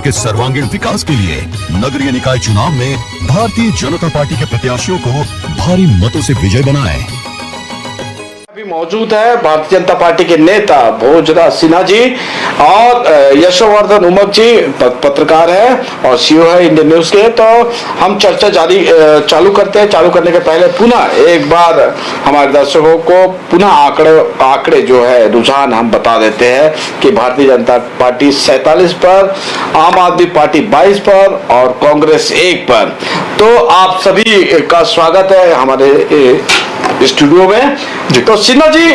के सर्वांगीण विकास के लिए नगरीय निकाय चुनाव में भारतीय जनता पार्टी के प्रत्याशियों को भारी मतों से विजय बनाएं। अभी मौजूद है भारतीय जनता पार्टी के नेता भोजराज सिन्हा जी और यशोवर्धन उमप जी पत्रकार है और सीईओ है इंडियन न्यूज के। तो हम चर्चा चालू करते हैं। चालू करने के पहले पुनः एक बार हमारे दर्शकों को पुनः आंकड़े जो है रुझान हम बता देते हैं कि भारतीय जनता पार्टी 47 पर, आम आदमी पार्टी 22 पर और कांग्रेस 1 पर। तो आप सभी का स्वागत है हमारे स्टूडियो में। तो सिन्हा जी,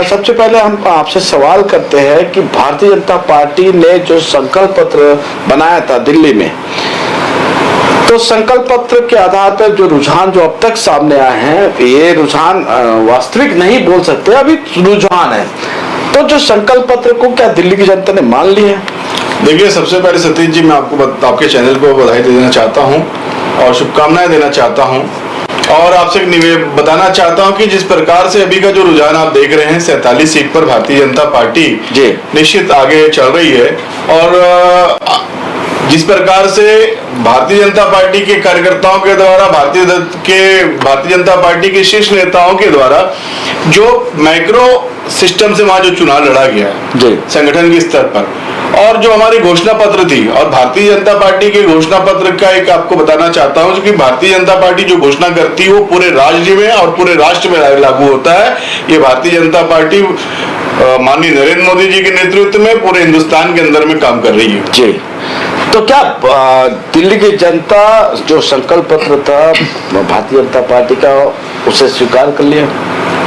सबसे पहले हम आपसे सवाल करते हैं कि भारतीय जनता पार्टी ने जो संकल्प पत्र बनाया था दिल्ली में, तो संकल्प पत्र के आधार पर जो रुझान जो अब तक सामने आए हैं, ये रुझान वास्तविक नहीं बोल सकते, अभी रुझान है। तो जो संकल्प पत्र को क्या दिल्ली की जनता ने मान लिया है? देखिए, सबसे पहले सतीश जी, मैं आपके चैनल को बधाई देना चाहता हूं और शुभकामनाएं देना चाहता हूं और आपसे बताना चाहता हूं कि जिस प्रकार से अभी का जो रुझान आप देख रहे हैं, 47 सीट पर भारतीय जनता पार्टी निश्चित आगे चल रही है। और जिस प्रकार से भारतीय जनता पार्टी के कार्यकर्ताओं के द्वारा, भारतीय जनता पार्टी के शीर्ष नेताओं के द्वारा जो मैक्रो सिस्टम से वहां जो चुनाव लड़ा गया है संगठन के स्तर पर, और जो हमारी घोषणा पत्र थी, और भारतीय जनता पार्टी के घोषणा पत्र का एक आपको बताना चाहता हूं कि भारतीय जनता पार्टी जो घोषणा करती है वो पूरे राज्य में और पूरे राष्ट्र में लागू होता है। ये भारतीय जनता पार्टी माननीय नरेंद्र मोदी जी के नेतृत्व में पूरे हिंदुस्तान के अंदर में काम कर रही है जी। तो क्या दिल्ली की जनता जो संकल्प पत्र था भारतीय जनता पार्टी का, उसे स्वीकार कर लिया?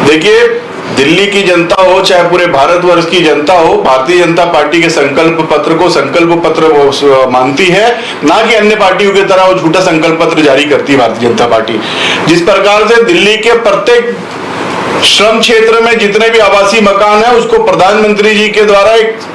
देखिए, दिल्ली की जनता हो चाहे पूरे भारतवर्ष की जनता हो, भारतीय जनता पार्टी के संकल्प पत्र को संकल्प पत्र मानती है, ना कि अन्य पार्टियों की तरह वो झूठा संकल्प पत्र जारी करती है भारतीय जनता पार्टी। जिस प्रकार से दिल्ली के प्रत्येक श्रम क्षेत्र में जितने भी आवासीय मकान है, उसको प्रधानमंत्री जी के द्वारा एक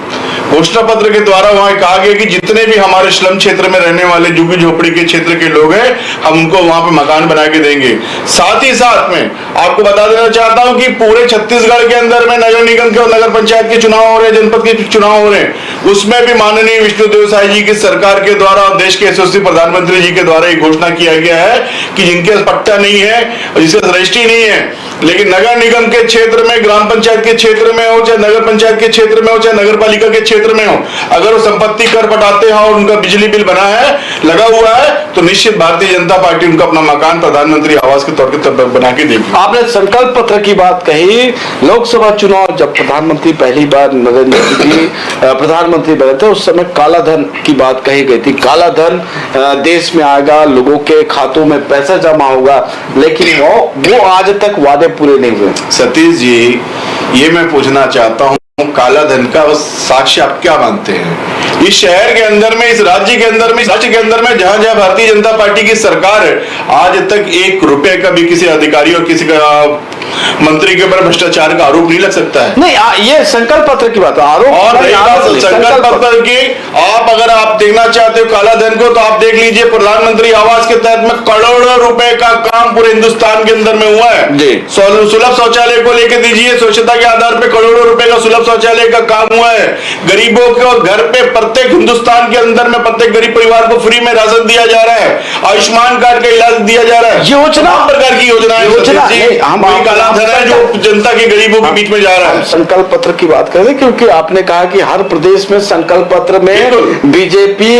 घोषणा पत्र के द्वारा वहां कहा गया कि जितने भी हमारे श्रम क्षेत्र में रहने वाले झुग्गी झोपड़ी के क्षेत्र के लोग हैं, हम उनको वहां पे मकान बना के देंगे। साथ ही साथ में आपको बता देना चाहता हूं कि पूरे छत्तीसगढ़ के अंदर में नगर निगम के और नगर पंचायत के चुनाव हो रहे हैं, जनपद के चुनाव हो रहे हैं, उसमें भी माननीय विष्णुदेव साय जी की सरकार के द्वारा और देश के यशस्वी प्रधानमंत्री जी के द्वारा एक घोषणा किया गया है कि जिनके पट्टा नहीं है और जिसका रजिस्ट्री नहीं है, लेकिन नगर निगम के क्षेत्र में, ग्राम पंचायत के क्षेत्र में हो, चाहे नगर पंचायत के क्षेत्र में हो, चाहे नगर पालिका के क्षेत्र में हो, अगर वो संपत्ति कर पटाते हैं और उनका बिजली बिल बना है, लगा हुआ है, तो निश्चित भारतीय जनता पार्टी उनका अपना मकान प्रधानमंत्री आवास के तौर पर बना के देगी। आपने संकल्प पत्र की बात कही। लोकसभा चुनाव जब प्रधानमंत्री पहली बार नरेंद्र मोदी जी प्रधानमंत्री बने थे, उस समय काला धन की बात कही गई थी। काला धन देश में आएगा, लोगों के खातों में पैसा जमा होगा, लेकिन वो आज तक वादे पूरे नहीं हुए। सतीश जी, ये मैं पूछना चाहता हूँ, काला धन का साक्ष्य आप क्या मानते हैं? इस शहर के अंदर में, इस राज्य के अंदर में, इस राज्य के अंदर में जहां जहां भारतीय जनता पार्टी की सरकार है, आज तक 1 रुपए का भी किसी अधिकारी और किसी का मंत्री के ऊपर भ्रष्टाचार का आरोप नहीं लग सकता है। नहीं, ये संकल्प पत्र की बात है। आरोप और संकल्प पत्र की आप अगर देखना चाहते हो काला धन को, तो आप देख लीजिए प्रधानमंत्री आवास के तहत में करोड़ों रुपए का काम पूरे हिंदुस्तान के अंदर में हुआ है। सुलभ शौचालय को लेकर दीजिए, स्वच्छता के आधार पर करोड़ों रुपए का सुलभ शौचालय का काम हुआ है। गरीबों को घर पे प्रत्येक हिंदुस्तान के अंदर में प्रत्येक गरीब परिवार को फ्री में राशन दिया जा रहा है, आयुष्मान कार्ड का इलाज दिया जा रहा है। योजना प्रकार की योजना है जो जनता के गरीबों के बीच में जा रहा है। संकल्प पत्र की बात करें, क्योंकि आपने कहा कि हर प्रदेश में संकल्प पत्र में बीजेपी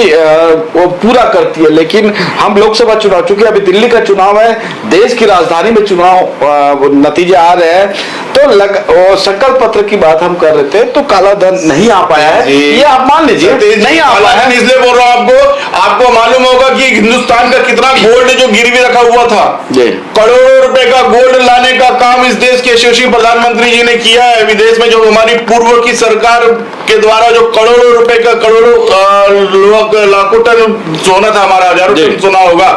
वो पूरा करती है, लेकिन हम लोकसभा चुनाव, चूंकि अभी दिल्ली का चुनाव है, देश की राजधानी में चुनाव नतीजे आ रहे हैं, तो संकल्प पत्र की बात हम कर रहे थे, तो काला धन नहीं आ पाया है, ये आप मान लीजिए नहीं आ पाया है। इसलिए बोल रहा हूं आपको मालूम होगा कि हिंदुस्तान का कितना गोल्ड जो गिरवी रखा हुआ था, करोड़ों रुपए का गोल्ड लाने का काम इस देश के यशस्वी प्रधानमंत्री जी ने किया है। विदेश में जो हमारी पूर्व की सरकार के द्वारा जो करोड़ों रुपए का, लाखों टन सोना था, हमारा हजारों टन सोना होगा,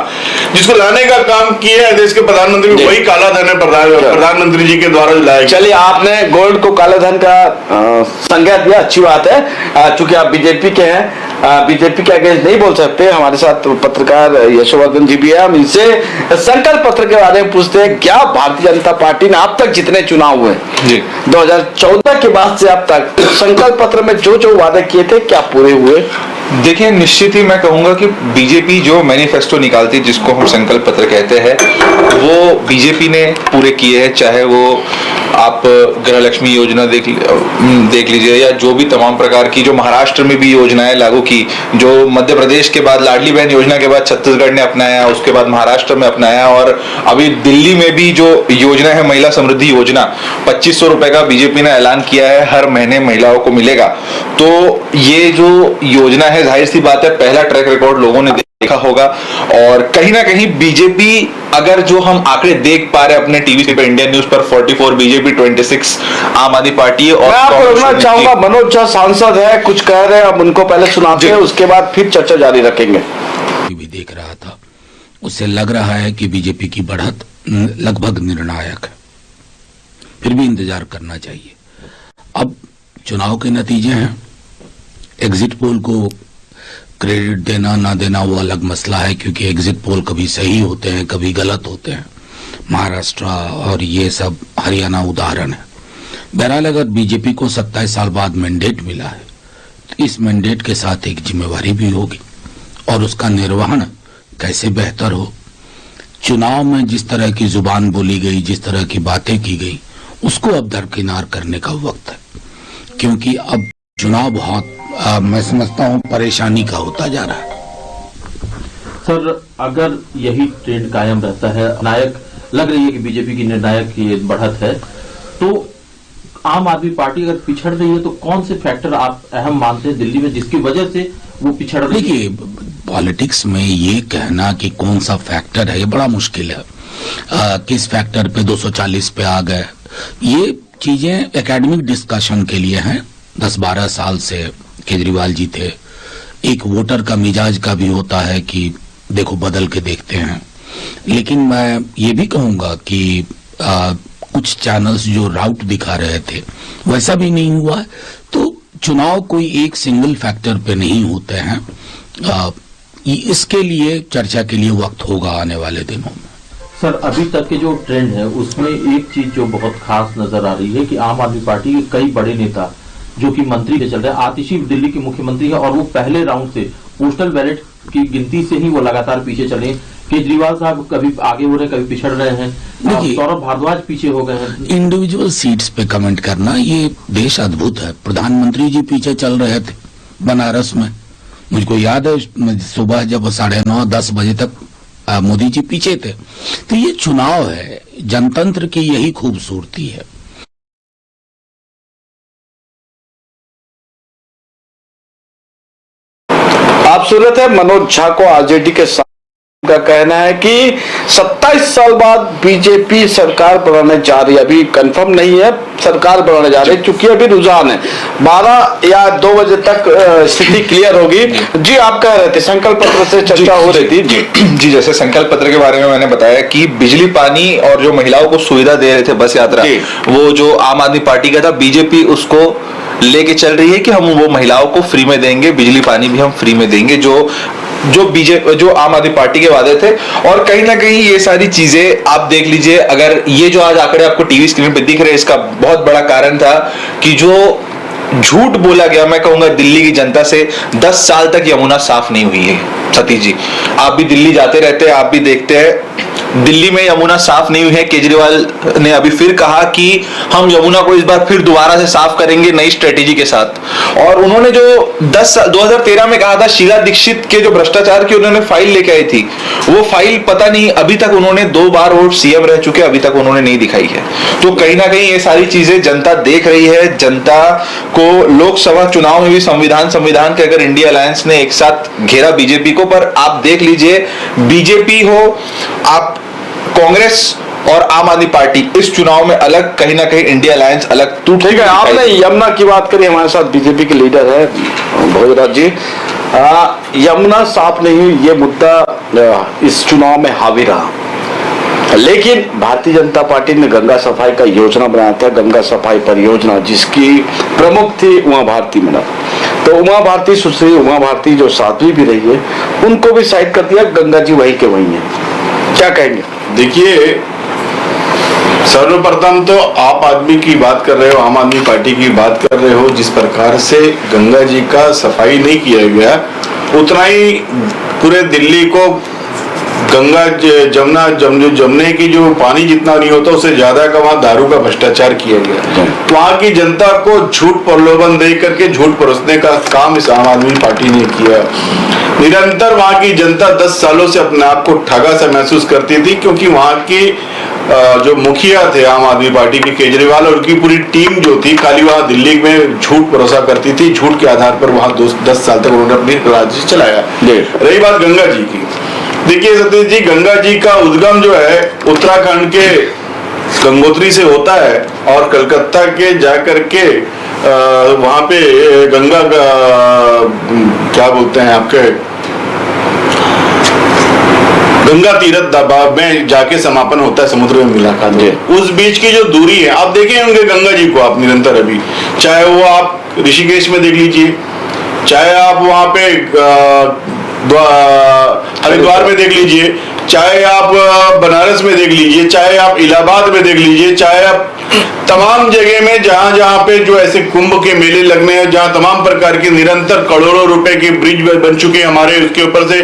जिसको लाने का काम किया है देश के प्रधानमंत्री, वही काला धन है प्रधानमंत्री जी के द्वारा लाया। चलिए, आपने गोल्ड को काला धन का संज्ञा दिया, अच्छी बात है। चूंकि आप बीजेपी के हैं, बीजेपी के अगेंस्ट नहीं बोल सकते। हमारे साथ पत्रकार यशोवर्धन जी भी है, हम इनसे संकल्प पत्र के बारे में पूछते हैं। क्या भारतीय जनता पार्टी ने अब तक जितने चुनाव हुए 2014 के बाद से अब तक संकल्प पत्र में जो जो वादे किए थे, क्या पूरे हुए? देखिए, निश्चित ही मैं कहूंगा कि बीजेपी जो मैनिफेस्टो निकालती है, जिसको हम संकल्प पत्र कहते हैं, वो बीजेपी ने पूरे किए हैं। चाहे वो आप गृह लक्ष्मी योजना देख लीजिए, या जो भी तमाम प्रकार की जो महाराष्ट्र में भी योजनाएं लागू की, जो मध्य प्रदेश के बाद लाडली बहन योजना के बाद छत्तीसगढ़ ने अपनाया, उसके बाद महाराष्ट्र में अपनाया, और अभी दिल्ली में भी जो योजना है महिला समृद्धि योजना, 2500 रुपए का बीजेपी ने ऐलान किया है, हर महीने महिलाओं को मिलेगा। तो ये जो योजना है, जाहिर सी बात है, पहला ट्रैक रिकॉर्ड लोगों ने देखा होगा। और कहीं ना कहीं बीजेपी, अगर जो हम आंकड़े देख पा रहे हैं अपने टीवी पे, इंडियन न्यूज पर 44 बीजेपी, 26 आम आदमी पार्टी है। और मैं आपको रखना चाहूंगा, मनोज झा सांसद है, कुछ कह रहे हैं, अब उनको पहले सुनाते हैं, उसके बाद फिर चर्चा जारी रखेंगे। भी देख रहा था, उससे लग रहा है कि बीजेपी की बढ़त लगभग निर्णायक है, फिर भी इंतजार करना चाहिए। अब चुनाव के नतीजे हैं, एग्जिट पोल को क्रेडिट देना ना देना वो अलग मसला है, क्योंकि एग्जिट पोल कभी सही होते हैं, कभी गलत होते हैं। महाराष्ट्र और ये सब, हरियाणा उदाहरण है। बहरहाल अगर बीजेपी को 27 साल बाद मैंडेट मिला है, तो इस मैंडेट के साथ एक जिम्मेवारी भी होगी, और उसका निर्वहन कैसे बेहतर हो। चुनाव में जिस तरह की जुबान बोली गई, जिस तरह की बातें की गई, उसको अब दरकिनार करने का वक्त है, क्योंकि अब चुनाव बहुत मैं समझता हूं परेशानी का होता जा रहा है। सर, अगर यही ट्रेंड कायम रहता है, नायक लग रही है कि बीजेपी की निर्णायक ये बढ़त है, तो आम आदमी पार्टी अगर पिछड़ रही है, तो कौन से फैक्टर आप अहम मानते हैं दिल्ली में, जिसकी वजह से वो पिछड़ रही है? देखिए, पॉलिटिक्स में ये कहना कि कौन सा फैक्टर है, ये बड़ा मुश्किल है। किस फैक्टर पे 240 पे आ गए, ये चीजें एकेडमिक डिस्कशन के लिए हैं। 10-12 साल से केजरीवाल जी थे। एक वोटर का मिजाज का भी होता है कि देखो बदल के देखते हैं। लेकिन मैं ये भी कहूंगा कि कुछ चैनल्स जो राउट दिखा रहे थे वैसा भी नहीं हुआ है। तो चुनाव कोई एक सिंगल फैक्टर पे नहीं होते हैं। इसके लिए चर्चा के लिए वक्त होगा आने वाले दिनों में। सर, अभी तक के जो ट्रेंड है उसमें एक चीज जो बहुत खास नजर आ रही है कि आम आदमी पार्टी के कई बड़े नेता जो कि मंत्री के चल रहे हैं, आतिशी दिल्ली के मुख्यमंत्री है, और वो पहले राउंड से पोस्टल बैलेट की गिनती से ही वो लगातार पीछे चले। केजरीवाल साहब कभी आगे हो रहे हैं, कभी पिछड़ रहे हैं, सौरभ भारद्वाज पीछे हो गए हैं। इंडिविजुअल सीट्स पे कमेंट करना, ये देश अद्भुत है। प्रधानमंत्री जी पीछे चल रहे थे बनारस में, मुझको याद है सुबह जब 9:30-10 बजे तक मोदी जी पीछे थे। तो ये चुनाव है, जनतंत्र की यही खूबसूरती है। आप सुन रहे थे मनोज झा को, आरजेडी के का कहना है कि 27 साल बाद बीजेपी सरकार बनाने जा रही है। अभी कंफर्म नहीं है, सरकार बनाने जा रही है, क्योंकि अभी रुझान है। 12 या 2 बजे तक स्थिति क्लियर होगी। जी, आप कह रहे थे संकल्प पत्र से चर्चा हो रही थी। जी, जैसे संकल्प पत्र के बारे में मैंने बताया कि बिजली पानी और जो महिलाओं को सुविधा दे रहे थे बस यात्रा, वो जो आम आदमी पार्टी का था, बीजेपी उसको लेके चल रही है कि हम वो महिलाओं को फ्री में देंगे, बिजली पानी भी हम फ्री में देंगे, जो आम आदमी पार्टी के वादे थे। और कहीं ना कहीं ये सारी चीजें आप देख लीजिए, अगर ये जो आज आंकड़े आपको टीवी स्क्रीन पे दिख रहे हैं, इसका बहुत बड़ा कारण था कि जो झूठ बोला गया, मैं कहूंगा दिल्ली की जनता से, 10 साल तक यमुना साफ नहीं हुई है। सतीश जी, आप भी दिल्ली जाते रहते हैं, आप भी देखते हैं, दिल्ली में यमुना साफ नहीं हुई है। केजरीवाल ने अभी फिर कहा कि हम यमुना को इस बार फिर दोबारा से साफ करेंगे नई स्ट्रेटेजी के साथ। और उन्होंने जो 2013 में कहा था, शीला दीक्षित के जो भ्रष्टाचार की उन्होंने फाइल लेके आई थी, वो फाइल पता नहीं अभी तक, उन्होंने 2 बार वो सीएम रह चुके, अभी तक उन्होंने नहीं दिखाई है। तो कहीं ना कहीं ये सारी चीजें जनता देख रही है। जनता को लोकसभा चुनाव में भी संविधान के अगर इंडिया अलायंस ने एक साथ घेरा बीजेपी को, पर आप देख लीजिए, बीजेपी हो, आप कांग्रेस और आम आदमी पार्टी इस चुनाव में अलग, कहीं ना कहीं इंडिया अलायंस अलग टूट। ठीक है, आपने यमुना की बात करी, हमारे साथ बीजेपी के लीडर है भोजराज जी। यमुना साफ नहीं हुई, ये मुद्दा इस चुनाव में हावी रहा, लेकिन भारतीय जनता पार्टी ने गंगा सफाई का योजना बनाया था, गंगा सफाई परियोजना, जिसकी प्रमुख थी उमा भारती मैडम। तो उमा भारती, सुश्री उमा भारती जो साध्वी भी रही है, उनको भी साइड कर दिया, गंगा जी वहीं के वहीं है। क्या कहेंगे? देखिए, सर्वप्रथम तो आप आदमी की बात कर रहे हो, आम आदमी पार्टी की बात कर रहे हो। जिस प्रकार से गंगा जी का सफाई नहीं किया गया, उतना ही पूरे दिल्ली को गंगा जमने की जो पानी जितना नहीं होता उससे ज्यादा का वहां दारू का भ्रष्टाचार किया गया। वहां की जनता को झूठ प्रलोभन दे करके झूठ परोसने का काम इस आम आदमी पार्टी ने किया। निरंतर वहां की जनता 10 सालों से अपने आप को ठगा सा महसूस करती थी, क्योंकि वहां की जो मुखिया थे आम आदमी पार्टी के केजरीवाल और उनकी पूरी टीम जो थी, खाली वहां दिल्ली में झूठ भरोसा करती थी। झूठ के आधार पर वहां 10 साल तक उन्होंने अपनी राज्य चलाया। रही बात गंगा जी की, देखिए सतीश जी, गंगा जी का उद्गम जो है उत्तराखंड के गंगोत्री से होता है और कलकत्ता के जाकर के वहां पे गंगा क्या बोलते हैं आपके गंगा तीरथ में जाके समापन होता है, समुद्र में मुलाकात। उस बीच की जो दूरी है, आप देखे होंगे गंगा जी को आप निरंतर अभी, चाहे वो आप ऋषिकेश में देख लीजिए, चाहे आप वहां पे हरिद्वार में देख लीजिए, चाहे आप बनारस में देख लीजिए, चाहे आप इलाहाबाद में देख लीजिए, चाहे आप तमाम जगह में जहां जहां पे जो ऐसे कुंभ के मेले लगने हैं, जहां तमाम प्रकार के निरंतर करोड़ों रुपए के ब्रिज बन चुके हैं हमारे, उसके ऊपर से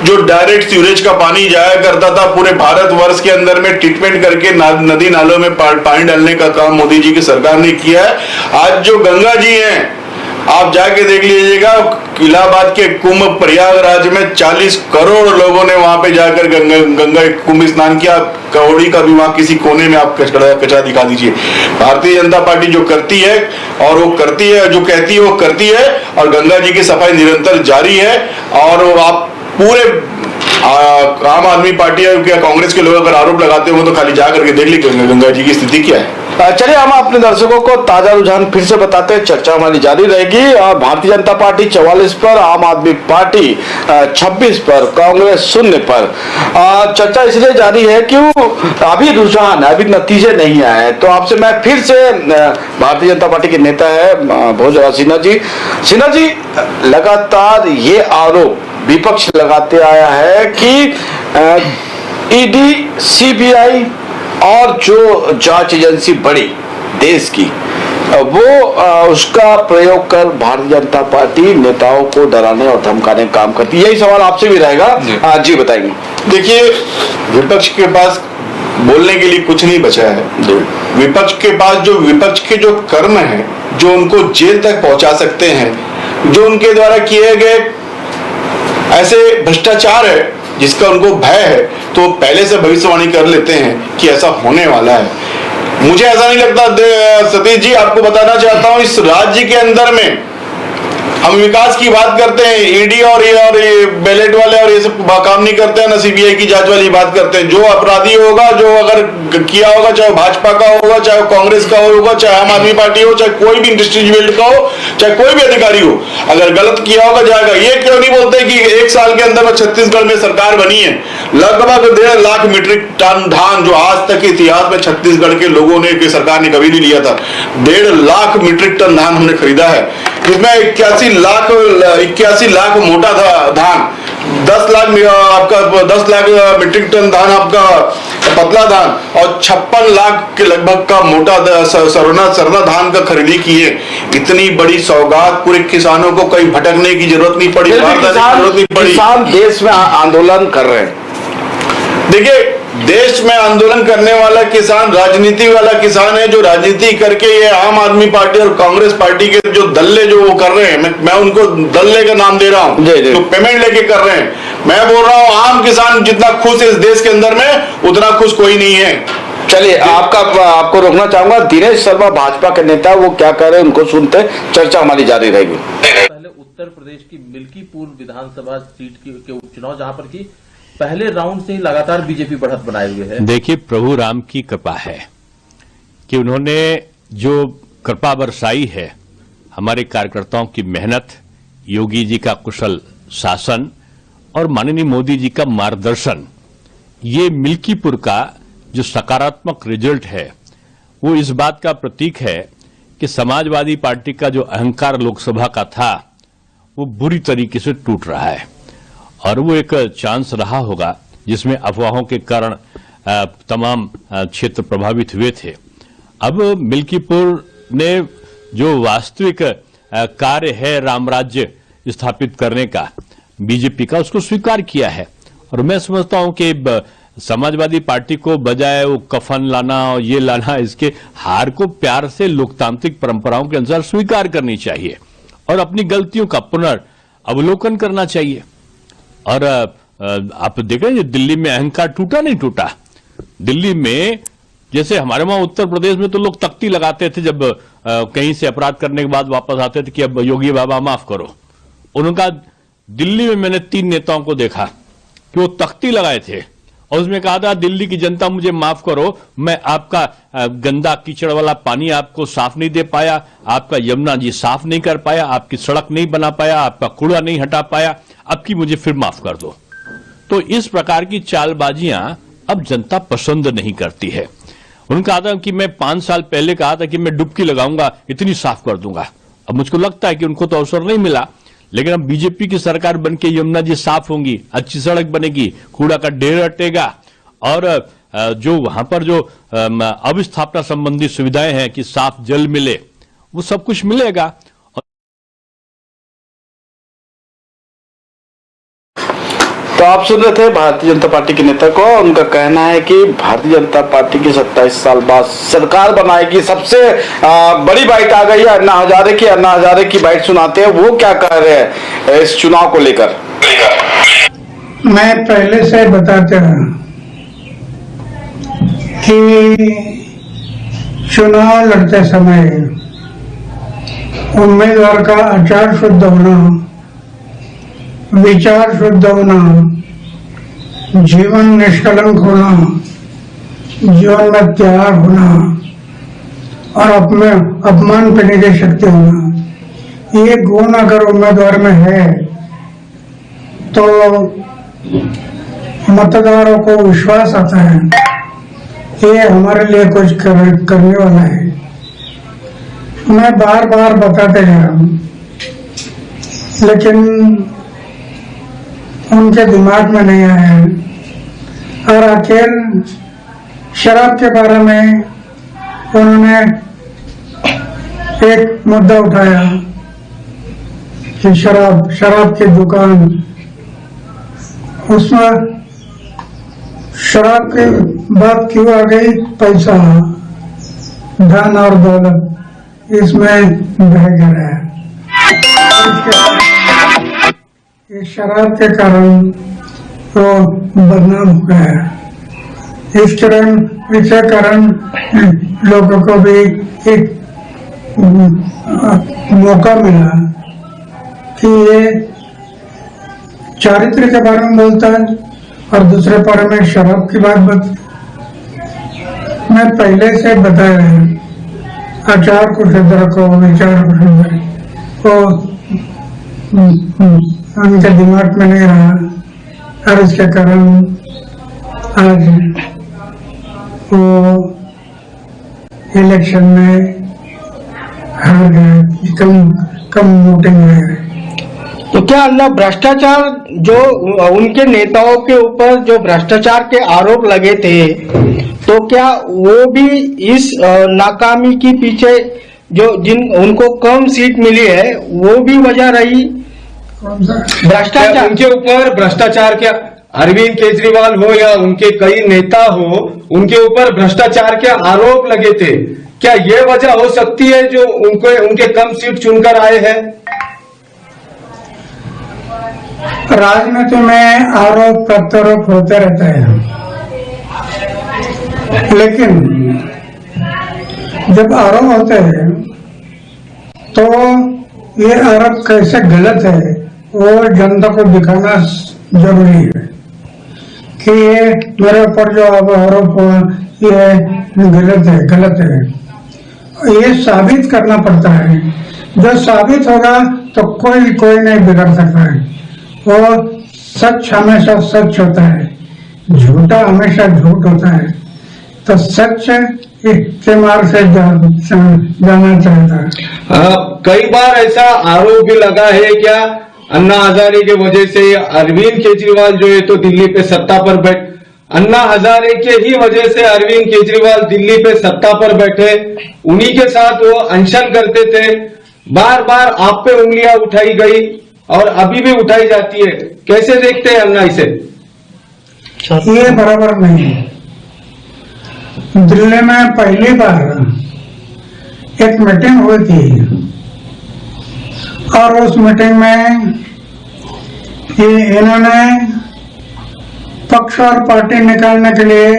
जो डायरेक्ट सीवरेज का पानी जाया करता था पूरे भारतवर्ष के अंदर में ट्रीटमेंट करके नदी नालों में पानी डालने का काम मोदी जी की सरकार ने किया है। आज जो गंगा जी हैं, आप जाके देख लीजिएगा, इलाहाबाद के कुंभ प्रयागराज में 40 करोड़ लोगों ने वहां पे जाकर गंगा कुंभ स्नान किया। कौड़ी का भी वहां किसी कोने में आप कचरा दिखा दीजिए। भारतीय जनता पार्टी जो करती है और वो करती है, जो कहती है वो करती है, और गंगा जी की सफाई निरंतर जारी है। और आप पूरे आम आदमी पार्टी या कांग्रेस के लोग अगर आरोप लगाते हो तो खाली जा करके देख लीजिए गंगा जी की स्थिति क्या है। चलिए हम अपने दर्शकों को ताजा रुझान फिर से बताते हैं, चर्चा हमारी जारी रहेगी। भारतीय जनता पार्टी 44 पर, आम आदमी पार्टी 26 पर, कांग्रेस 0 पर। चर्चा इसलिए जारी है कि अभी रुझान, अभी नतीजे नहीं आए। तो आपसे मैं फिर से, भारतीय जनता पार्टी के नेता है भोजराज सिन्हा जी, लगातार ये आरोप विपक्ष लगाते आया है कि ईडी, सीबीआई और जो जांच एजेंसी बड़ी देश की, वो उसका प्रयोग कर भारतीय जनता पार्टी नेताओं को डराने और धमकाने का काम करती है। यही सवाल आपसे भी रहेगा। जी बताइए। देखिए, विपक्ष के पास बोलने के लिए कुछ नहीं बचा है। विपक्ष के पास जो विपक्ष के जो कर्म है, जो उनको जेल तक पहुंचा सकते हैं, जो उनके द्वारा किए गए ऐसे भ्रष्टाचार है जिसका उनको भय है, तो पहले से भविष्यवाणी कर लेते हैं कि ऐसा होने वाला है। मुझे ऐसा नहीं लगता सतीश जी, आपको बताना चाहता हूं, इस राज्य के अंदर में हम विकास की बात करते हैं, ईडी और ये बैलेट वाले और ये सब काम नहीं करते हैं, ना सीबीआई की जांच वाली बात करते हैं। जो अपराधी होगा, जो अगर किया होगा, चाहे भाजपा का होगा, चाहे कांग्रेस का होगा, चाहे आम आदमी पार्टी हो, चाहे कोई भी इंडस्ट्रियल का हो, चाहे कोई भी अधिकारी हो, अगर गलत किया होगा जाएगा। ये क्यों नहीं बोलते कि 1 साल के अंदर में छत्तीसगढ़ में सरकार बनी है, लगभग 1.5 लाख मीट्रिक टन धान, जो आज तक के इतिहास में छत्तीसगढ़ के लोगों ने, की सरकार ने कभी नहीं लिया था, 1.5 लाख मीट्रिक टन धान हमने खरीदा है, जिसमें 81 लाख मोटा धान, 10 लाख आपका 10 लाख मीट्रिक टन धान आपका पतला धान, और 56 लाख के लगभग का मोटा सरना धान का खरीदी की है। इतनी बड़ी सौगात पूरे किसानों को कहीं भटकने की जरूरत नहीं पड़ी, किसान देश में आंदोलन कर रहे हैं। देखिए, देश में आंदोलन करने वाला किसान राजनीति वाला किसान है, जो राजनीति करके ये आम आदमी पार्टी और कांग्रेस पार्टी के जो दल्ले जो वो कर रहे हैं, मैं उनको दल्ले का नाम दे रहा हूं, जो पेमेंट लेके कर रहे हैं। मैं बोल रहा हूं, आम किसान जितना खुश है इस देश के अंदर में, उतना खुश कोई नहीं है। चलिए, आपको रोकना चाहूंगा। दिनेश शर्मा भाजपा के नेता, वो क्या कह रहे हैं उनको सुनते, चर्चा हमारी जारी रहेगी। पहले उत्तर प्रदेश की मिल्कीपुर विधानसभा सीट के उपचुनाव, जहां पर की पहले राउंड से ही लगातार बीजेपी बढ़त बनाए हुए है। देखिए, प्रभु राम की कृपा है कि उन्होंने जो कृपा बरसाई है, हमारे कार्यकर्ताओं की मेहनत, योगी जी का कुशल शासन और माननीय मोदी जी का मार्गदर्शन, ये मिल्कीपुर का जो सकारात्मक रिजल्ट है, वो इस बात का प्रतीक है कि समाजवादी पार्टी का जो अहंकार लोकसभा का था, वो बुरी तरीके से टूट रहा है। और वो एक चांस रहा होगा जिसमें अफवाहों के कारण तमाम क्षेत्र प्रभावित हुए थे। अब मिल्कीपुर ने जो वास्तविक कार्य है राम राज्य स्थापित करने का बीजेपी का, उसको स्वीकार किया है। और मैं समझता हूं कि समाजवादी पार्टी को बजाय वो कफन लाना और ये लाना, इसके हार को प्यार से लोकतांत्रिक परंपराओं के अनुसार स्वीकार करनी चाहिए और अपनी गलतियों का पुनर्अवलोकन करना चाहिए। और आप देख रहे हैं दिल्ली में अहंकार टूटा नहीं टूटा। दिल्ली में जैसे हमारे वहां उत्तर प्रदेश में तो लोग तख्ती लगाते थे जब कहीं से अपराध करने के बाद वापस आते थे कि अब योगी बाबा माफ करो। उनका दिल्ली में मैंने 3 नेताओं को देखा कि वो तख्ती लगाए थे और उसमें कहा था दिल्ली की जनता मुझे माफ करो, मैं आपका गंदा कीचड़ वाला पानी आपको साफ नहीं दे पाया, आपका यमुना जी साफ नहीं कर पाया, आपकी सड़क नहीं बना पाया, आपका कूड़ा नहीं हटा पाया, अब की मुझे फिर माफ कर दो। तो इस प्रकार की चालबाजियां अब जनता पसंद नहीं करती है। उनका कहा था कि मैं 5 साल पहले कहा था कि मैं डुबकी लगाऊंगा, इतनी साफ कर दूंगा। अब मुझको लगता है कि उनको तो अवसर नहीं मिला, लेकिन अब बीजेपी की सरकार बनके यमुना जी साफ होंगी, अच्छी सड़क बनेगी, कूड़ा का ढेर हटेगा और जो वहां पर जो अवस्थापना संबंधी सुविधाएं हैं कि साफ जल मिले, वो सब कुछ मिलेगा। तो आप सुन रहे थे भारतीय जनता पार्टी के नेता को। उनका कहना है कि भारतीय जनता पार्टी की 27 साल बाद सरकार बनाएगी। सबसे बड़ी बाइट आ गई है अन्ना हजारे की। अन्ना हजारे की बाइट सुनाते हैं, वो क्या कह रहे हैं इस चुनाव को लेकर। मैं पहले से बताता हूं कि चुनाव लड़ते समय उम्मीदवार का आचार शुद्ध होना, विचार शुद्ध होना, जीवन निष्कलंक होना, जीवन में त्याग होना और अपमान करने की शक्ति होना, ये गुण अगर उम्मीदवार में है तो मतदारों को विश्वास आता है ये हमारे लिए कुछ करने वाला है। मैं बार बार बताते जा रहा हूं, लेकिन उनके दिमाग में नहीं आया। और आखिर शराब के बारे में उन्होंने एक मुद्दा उठाया कि शराब की दुकान, उसमें शराब की बात क्यों आ गई? पैसा, धन और दौलत इसमें बह गया है। इस शराब के कारण तो बदनाम हो गया। इसके कारण लोगों को भी एक मौका मिला कि ये चारित्र के बारे में बोलता है और दूसरे बारे में शराब की बात मैं पहले से बताया है। आचार को शुद्ध रखो, विचार को शुद्ध रखो, उनके दिमाग में नहीं रहा और इसके कारण आज वो इलेक्शन में हार गए, कम वोटिंग में। तो क्या अन्ना भ्रष्टाचार जो उनके नेताओं के ऊपर जो भ्रष्टाचार के आरोप लगे थे, तो क्या वो भी इस नाकामी के पीछे जो उनको कम सीट मिली है वो भी वजह रही? भ्रष्टाचार उनके ऊपर भ्रष्टाचार के अरविंद केजरीवाल हो या उनके कई नेता हो, उनके ऊपर भ्रष्टाचार के आरोप लगे थे। क्या ये वजह हो सकती है जो उनके कम सीट चुनकर आए हैं? राजनीति में आरोप प्रत्यारोप होते रहते हैं, लेकिन जब आरोप होते हैं तो ये आरोप कैसे गलत है वो जनता को दिखाना जरूरी है कि ये मेरे ऊपर जो अब आरोप हुआ ये गलत है। ये साबित करना पड़ता है। जो साबित होगा तो कोई नहीं बिगड़ सकता है। वो सच हमेशा सच होता है, झूठा हमेशा झूठ होता है। तो सच के मार्ग से जाना चाहता है। कई बार ऐसा आरोप भी लगा है क्या अन्ना हजारे की वजह से अरविंद केजरीवाल जो है तो दिल्ली पे सत्ता पर अन्ना हजारे के ही वजह से अरविंद केजरीवाल दिल्ली पे सत्ता पर बैठे, उन्हीं के साथ वो अनशन करते थे। बार बार आप पे उंगलियां उठाई गई और अभी भी उठाई जाती है। कैसे देखते हैं अन्ना इसे? ये बराबर नहीं है। दिल्ली में पहली बार एक मीटिंग हुई थी और उस मीटिंग में इन्होंने पक्ष और पार्टी निकालने के लिए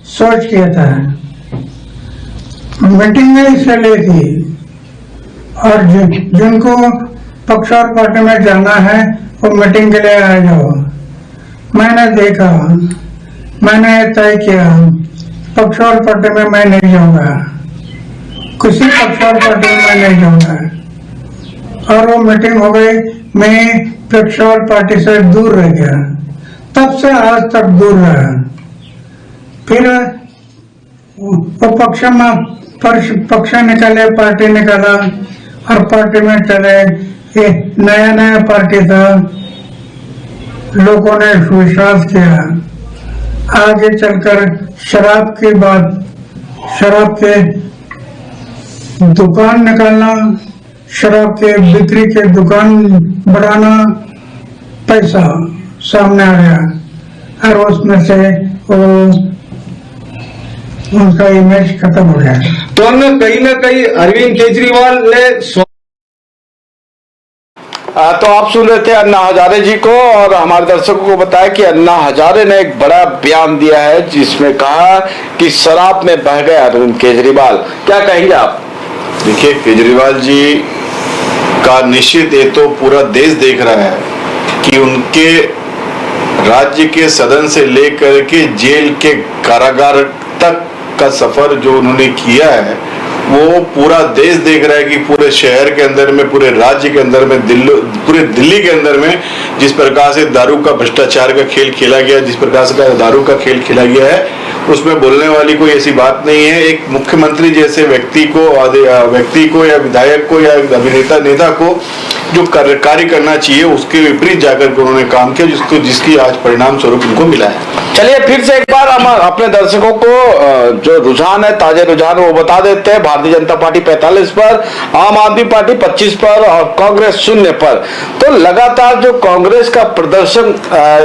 सोच किया था। मीटिंग में इससे ली थी और जिनको पक्ष और पार्टी में जाना है वो मीटिंग के लिए आ जाओ। मैंने देखा, मैंने तय किया पक्ष और पार्टी में मैं नहीं जाऊंगा, किसी पक्ष और पार्टी में मैं नहीं जाऊंगा। और वो मीटिंग हो गई, मैं पक्ष और पार्टी से दूर रह गया। तब से आज तक दूर रहा। फिर वो पक्ष निकाले, पार्टी निकाला और पार्टी में चले। ये नया नया पार्टी था, लोगों ने विश्वास किया। आगे चलकर शराब की बात, शराब के दुकान निकालना, शराब के बिक्री के दुकान बढ़ाना, पैसा सामने आ गया और उसमें से वो उनका इमेज खत्म हो गया। तो ना कहीं अरविंद केजरीवाल ने तो आप सुन रहे थे अन्ना हजारे जी को और हमारे दर्शकों को बताया कि अन्ना हजारे ने एक बड़ा बयान दिया है जिसमें कहा कि शराब में बह गए अरविंद केजरीवाल। क्या कहेंगे आप? देखिए, केजरीवाल जी का निश्चित ये तो पूरा देश देख रहा है कि उनके राज्य के सदन से लेकर के जेल के कारागार तक का सफर जो उन्होंने किया है वो पूरा देश देख रहा है कि पूरे शहर के अंदर में, पूरे राज्य के अंदर में, पूरे दिल्ली के अंदर में जिस प्रकार से दारू का भ्रष्टाचार का खेल खेला गया, जिस प्रकार से दारू का खेल खेला गया है, उसमें बोलने वाली कोई ऐसी बात नहीं है। एक मुख्यमंत्री जैसे व्यक्ति को या विधायक को या अभिनेता नेता को जो कार्य करना चाहिए उसके विपरीत जाकर के उन्होंने काम किया, जिसकी आज परिणाम स्वरूप उनको मिला है। चलिए फिर से एक बार हम अपने दर्शकों को जो रुझान है, ताजे रुझान वो बता देते हैं। भारतीय जनता पार्टी 45 पर, आम आदमी पार्टी 25 पर और कांग्रेस 0 पर। तो लगातार जो कांग्रेस का प्रदर्शन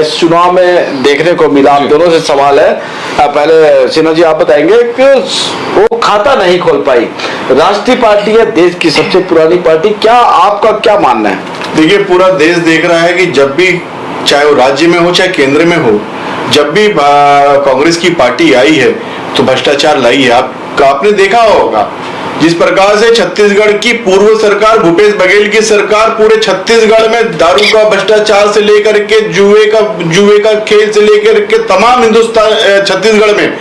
इस चुनाव में देखने को मिला, आप दोनों से सवाल है। पहले सिन्हा जी आप बताएंगे कि वो खाता नहीं खोल पाई। राष्ट्रीय पार्टी है, देश की सबसे पुरानी पार्टी, क्या आपका क्या मानना है? देखिए, पूरा देश देख रहा है कि जब भी, चाहे वो राज्य में हो चाहे केंद्र में हो, जब भी कांग्रेस की पार्टी आई है तो भ्रष्टाचार लाई है। आपने देखा होगा जिस प्रकार से छत्तीसगढ़ की पूर्व सरकार, भूपेश बघेल की सरकार पूरे छत्तीसगढ़ में दारू का भ्रष्टाचार से लेकर के जुए का खेल से लेकर के तमाम हिंदुस्तान छत्तीसगढ़ में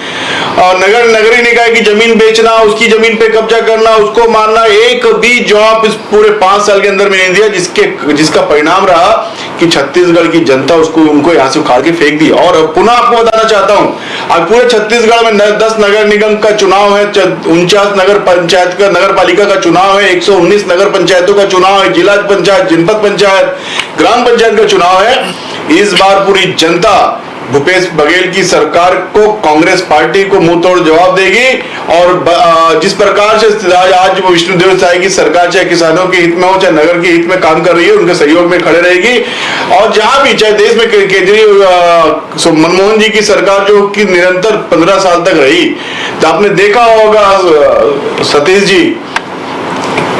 और नगरीय निकाय की जमीन बेचना, उसकी जमीन पे कब्जा करना, उसको मारना, एक भी जॉब इस पूरे 5 साल के अंदर में नहीं दिया, जिसका परिणाम रहा कि छत्तीसगढ़ की जनता उनको यहाँ से उखाड़ के फेंक दी। और पुनः आपको बताना चाहता हूँ, अब पूरे छत्तीसगढ़ में 10 नगर निगम का चुनाव है, 49 नगर पंचायत का, नगर पालिका का चुनाव है, 119 नगर पंचायतों का चुनाव है, जिला पंचायत, जनपद पंचायत, ग्राम पंचायत का चुनाव है। इस बार पूरी जनता भूपेश बघेल की सरकार को, कांग्रेस पार्टी को मुंह तोड़ जवाब देगी। और जिस प्रकार से आज वो विष्णुदेव साय की सरकार चाहे किसानों के हित में हो चाहे नगर के हित में काम कर रही है, उनके सहयोग में खड़े रहेगी। और जहां भी, चाहे देश में केजरीवाल, मनमोहन जी की सरकार जो कि निरंतर 15 साल तक रही, तो आपने देखा होगा सतीश जी,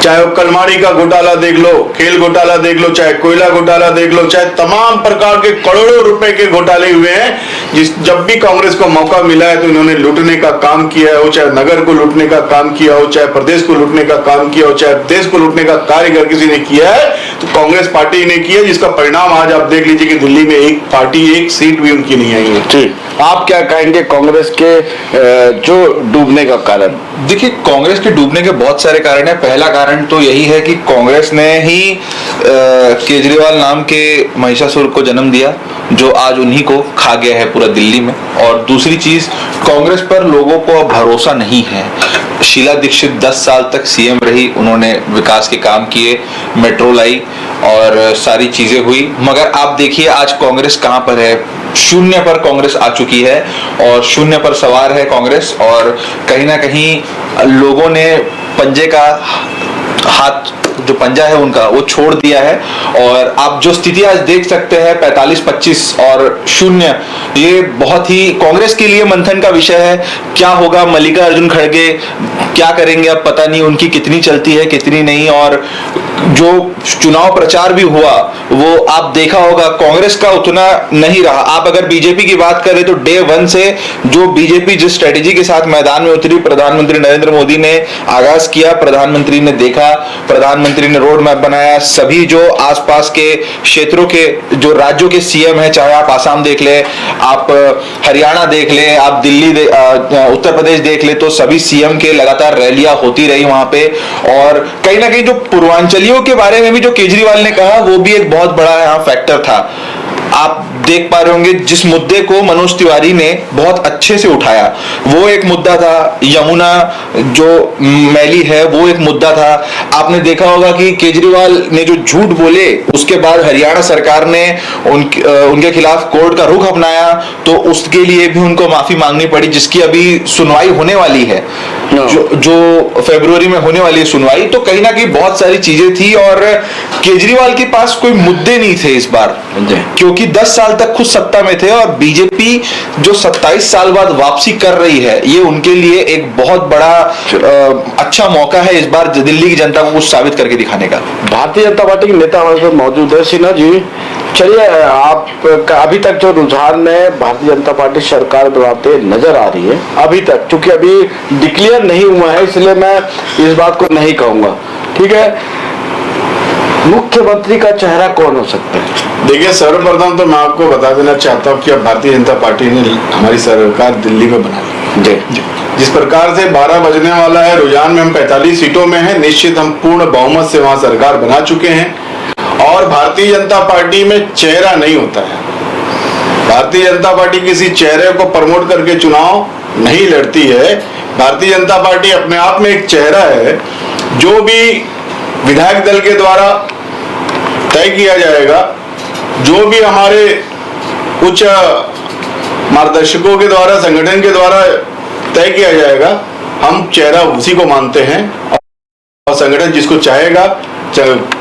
चाहे वो कलमाड़ी का घोटाला देख लो, खेल घोटाला देख लो, चाहे कोयला घोटाला देख लो, चाहे तमाम प्रकार के करोड़ों रुपए के घोटाले हुए हैं। जब भी कांग्रेस को मौका मिला है तो इन्होंने लूटने का काम किया हो, चाहे नगर को लूटने का काम किया हो, चाहे प्रदेश को लूटने का काम किया हो, चाहे देश को लूटने का कार्य अगर किसी ने किया है तो कांग्रेस पार्टी ने किया, जिसका परिणाम आज आप देख लीजिए कि दिल्ली में एक सीट भी उनकी नहीं आई है। ठीक, आप क्या कहेंगे कांग्रेस के जो डूबने का कारण? देखिए, कांग्रेस के डूबने के बहुत सारे कारण है। पहला कारण तो यही है कि कांग्रेस ने ही केजरीवाल नाम के महिषासुर को जन्म दिया, जो आज उन्हीं को खा गया है पूरा दिल्ली में। और दूसरी चीज, कांग्रेस पर लोगों को अब भरोसा नहीं है। शीला दीक्षित 10 साल तक सीएम रही, उन्होंने विकास के काम किए, मेट्रो लाई और सारी चीजें हुई, मगर आप देखिए आज कांग्रेस कहां पर है। शून्य पर कांग्रेस आ चुकी है और शून्य पर सवार है कांग्रेस, और कहीं ना कहीं लोगों ने पंजे का हाथ, जो पंजा है उनका, वो छोड़ दिया है। और आप जो स्थिति आज देख सकते हैं 45-25 और 0, ये बहुत ही कांग्रेस के लिए मंथन का विषय है। क्या होगा, मल्लिकार्जुन खड़गे क्या करेंगे, अब पता नहीं उनकी कितनी चलती है कितनी नहीं। और जो चुनाव प्रचार भी हुआ वो आप देखा होगा कांग्रेस का उतना नहीं रहा। आप अगर बीजेपी की बात करें तो डे 1 से जो बीजेपी जिस स्ट्रेटेजी के साथ मैदान में उतरी, प्रधानमंत्री नरेंद्र मोदी ने आगाज किया, प्रधानमंत्री ने देखा, प्रधानमंत्री ने रोड मैप बनाया, सभी जो आसपास के क्षेत्रों के जो राज्यों के सीएम है, चाहे आप आसाम देख ले, आप हरियाणा देख ले, आप दिल्ली उत्तर प्रदेश देख ले, तो सभी सीएम के लगातार रैलियां होती रही वहां पे। और कहीं ना कहीं जो पूर्वांचलियों के बारे में भी जो केजरीवाल ने कहा वो भी एक बहुत बड़ा यहाँ फैक्टर था। आप देख पा रहे होंगे जिस मुद्दे को मनोज तिवारी ने बहुत अच्छे से उठाया, वो एक मुद्दा था। यमुना जो मैली है वो एक मुद्दा था। आपने देखा होगा कि केजरीवाल ने जो झूठ बोले उसके बाद हरियाणा सरकार ने उनके खिलाफ कोर्ट का रुख अपनाया, तो उसके लिए भी उनको माफी मांगनी पड़ी, जिसकी अभी सुनवाई होने वाली है, जो फरवरी में होने वाली है सुनवाई। तो कहीं ना कहीं बहुत सारी चीजें थी और केजरीवाल के पास कोई मुद्दे नहीं थे इस बार, क्योंकि 10 साल तक खुद सत्ता में थे और बीजेपी जो 27 साल बाद वापसी कर रही है, ये उनके लिए एक बहुत बड़ा अच्छा मौका है इस बार दिल्ली की जनता को कुछ साबित करके दिखाने का। भारतीय जनता पार्टी के नेता हमारे साथ मौजूद है। सिन्हा जी, चलिए, आप अभी तक जो रुझान में भारतीय जनता पार्टी सरकार बनाते नजर आ रही है अभी तक, क्योंकि अभी डिक्लेयर नहीं हुआ है इसलिए मैं इस बात को नहीं कहूंगा, ठीक है, मुख्यमंत्री का चेहरा कौन हो सकता है? देखिए, सर्वप्रथम तो मैं आपको बता देना चाहता हूँ कि अब भारतीय जनता पार्टी ने हमारी सरकार दिल्ली में बना ली। जी, जिस प्रकार से 12 बजने वाला है, रुझान में हम 45 सीटों में हैं, निश्चित हम पूर्ण बहुमत से वहां सरकार बना चुके हैं। और भारतीय जनता पार्टी में चेहरा नहीं होता है। भारतीय जनता पार्टी किसी चेहरे को प्रमोट करके चुनाव नहीं लड़ती है। भारतीय जनता पार्टी अपने आप में एक चेहरा है। जो भी विधायक दल के द्वारा तय किया जाएगा, जो भी हमारे उच्च मार्गदर्शकों के द्वारा, संगठन के द्वारा तय किया जाएगा, हम चेहरा उसी को मानते हैं। और संगठन जिसको चाहेगा,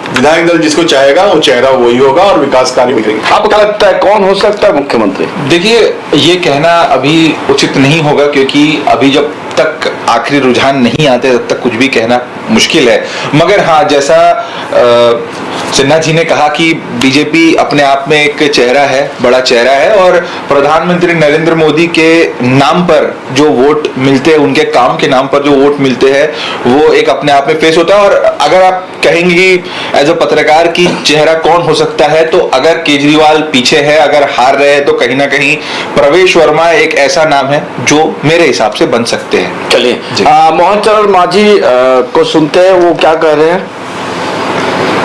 विधायक दल जिसको चाहेगा, वो चेहरा वही होगा और विकास कार्य भी करेंगे। आपको क्या लगता है कौन हो सकता है मुख्यमंत्री? देखिए, ये कहना अभी उचित नहीं होगा, क्योंकि अभी जब तक आखिरी रुझान नहीं आते तब तक कुछ भी कहना मुश्किल है। मगर हाँ, जैसा सिन्हा जी ने कहा कि बीजेपी अपने आप में एक चेहरा है, बड़ा चेहरा है, और प्रधानमंत्री नरेंद्र मोदी के नाम पर जो वोट मिलते हैं, उनके काम के नाम पर जो वोट मिलते हैं, वो एक अपने आप में फेस होता है। और अगर आप कहेंगे एज अ पत्रकार की चेहरा कौन हो सकता है, तो अगर केजरीवाल पीछे है, अगर हार रहे हैं, तो कहीं ना कहीं प्रवेश वर्मा एक ऐसा नाम है जो मेरे हिसाब से बन सकते हैं। चलिए, मोहन चरण मांझी को सुनते हैं, वो क्या कह रहे हैं।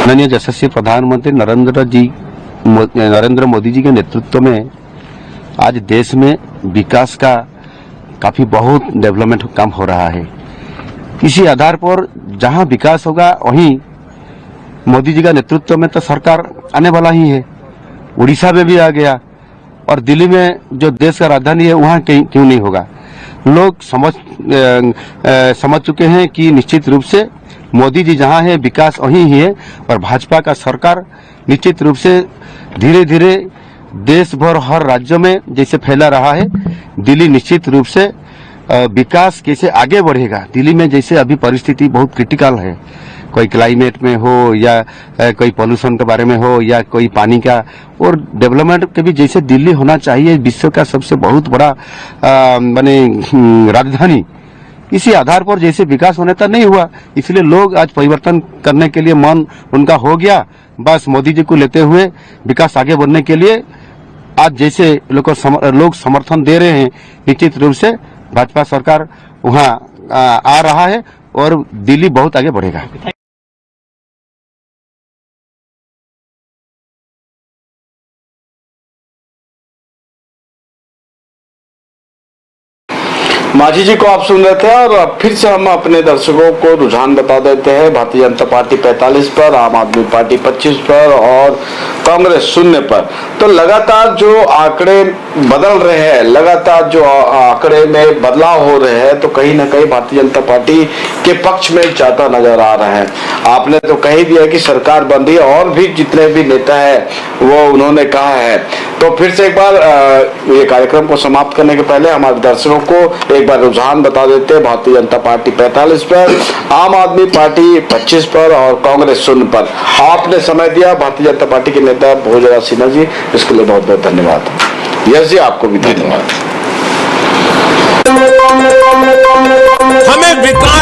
माननीय यशस्वी प्रधानमंत्री नरेंद्र मोदी जी के नेतृत्व में आज देश में विकास का काफी बहुत डेवलपमेंट काम हो रहा है। इसी आधार पर जहां विकास होगा वहीं मोदी जी का नेतृत्व में तो सरकार आने वाला ही है। उड़ीसा में भी आ गया और दिल्ली में जो देश का राजधानी है वहां क्यों नहीं होगा। लोग समझ चुके हैं कि निश्चित रूप से मोदी जी जहां है विकास वहीं ही है, और भाजपा का सरकार निश्चित रूप से धीरे धीरे देश भर हर राज्य में जैसे फैला रहा है, दिल्ली निश्चित रूप से विकास कैसे आगे बढ़ेगा। दिल्ली में जैसे अभी परिस्थिति बहुत क्रिटिकल है, कोई क्लाइमेट में हो या कोई पोल्यूशन के बारे में हो या कोई पानी का, और डेवलपमेंट के भी जैसे दिल्ली होना चाहिए, विश्व का सबसे बहुत बड़ा राजधानी, इसी आधार पर जैसे विकास होने तक नहीं हुआ, इसलिए लोग आज परिवर्तन करने के लिए मन उनका हो गया। बस मोदी जी को लेते हुए विकास आगे बढ़ने के लिए आज जैसे लोग समर्थन दे रहे हैं, निश्चित रूप से भाजपा सरकार वहां आ रहा है और दिल्ली बहुत आगे बढ़ेगा। माझी जी को आप सुन रहे थे और अब फिर से हम अपने दर्शकों को रुझान बता देते हैं। भारतीय जनता पार्टी 45 पर, आम आदमी पार्टी 25 पर और कांग्रेस 0 पर। तो लगातार जो आंकड़े बदल रहे हैं, लगातार जो आंकड़े में बदलाव हो रहे हैं, तो कहीं ना कहीं भारतीय जनता पार्टी के पक्ष में जाता नजर आ रहा है। आपने तो कह ही दिया कि सरकार बन रही है और भी जितने भी नेता है वो उन्होंने कहा है। तो फिर से एक बार ये कार्यक्रम को समाप्त करने के पहले हमारे दर्शकों को एक बार रुझान बता देते हैं। भारतीय जनता पार्टी 45 पर, आम आदमी पार्टी 25 पर और कांग्रेस 0 पर। आपने समय दिया भारतीय जनता पार्टी के नेता भोजरा सिन्हा जी, इसके लिए बहुत बहुत धन्यवाद। यस जी, आपको भी धन्यवाद। हमें विकास